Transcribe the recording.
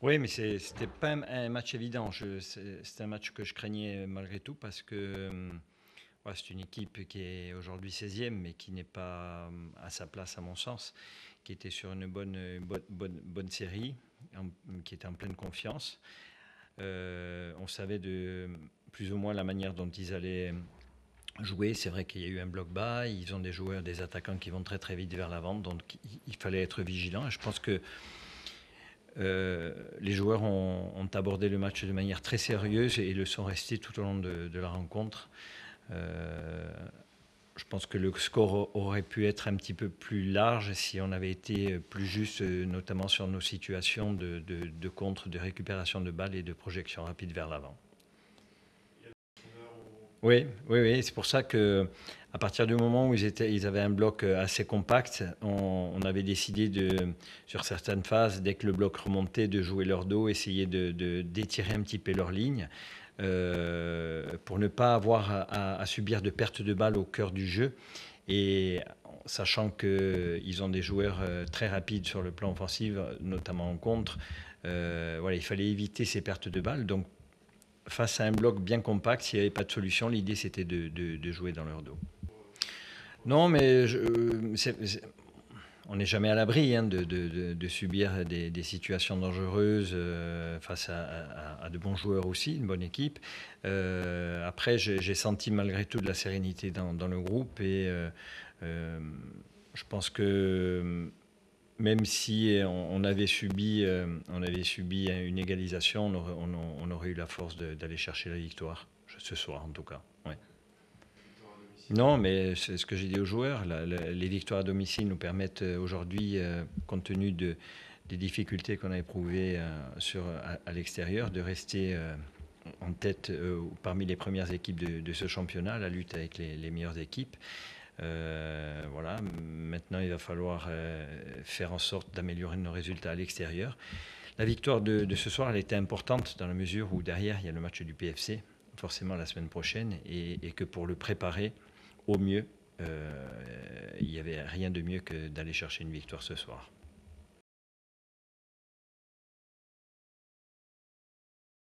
Oui, mais c'était pas un match évident. C'est un match que je craignais malgré tout parce que ouais, c'est une équipe qui est aujourd'hui 16e, mais qui n'est pas à sa place à mon sens, qui était sur une bonne série, qui était en pleine confiance. On savait de plus ou moins la manière dont ils allaient jouer. C'est vrai qu'il y a eu un bloc bas, ils ont des joueurs, des attaquants qui vont très très vite vers l'avant, donc il fallait être vigilant. Et je pense que les joueurs ont abordé le match de manière très sérieuse et le sont restés tout au long de la rencontre. Euh, je pense que le score aurait pu être un petit peu plus large si on avait été plus juste, notamment sur nos situations de contre, de récupération de balles et de projection rapide vers l'avant. Oui, oui, oui. C'est pour ça que à partir du moment où ils avaient un bloc assez compact, on avait décidé sur certaines phases, dès que le bloc remontait, de jouer leur dos, essayer d'étirer un petit peu leur ligne, pour ne pas avoir à subir de pertes de balles au cœur du jeu. Et sachant qu'ils ont des joueurs très rapides sur le plan offensif, notamment en contre, voilà, il fallait éviter ces pertes de balles. Donc face à un bloc bien compact, s'il n'y avait pas de solution, l'idée c'était de jouer dans leur dos. Non, mais on n'est jamais à l'abri hein, de subir des situations dangereuses face à de bons joueurs aussi, une bonne équipe. Après, j'ai senti malgré tout de la sérénité dans le groupe et je pense que même si on avait subi une égalisation, on aurait eu la force d'aller chercher la victoire, ce soir en tout cas. Ouais. Non, mais c'est ce que j'ai dit aux joueurs. Les victoires à domicile nous permettent aujourd'hui, compte tenu des difficultés qu'on a éprouvées à l'extérieur, de rester en tête parmi les premières équipes de ce championnat, la lutte avec les meilleures équipes. Voilà. Maintenant, il va falloir faire en sorte d'améliorer nos résultats à l'extérieur. La victoire de ce soir, elle était importante dans la mesure où derrière, il y a le match du PFC, forcément la semaine prochaine, et que pour le préparer au mieux, il n'y avait rien de mieux que d'aller chercher une victoire ce soir.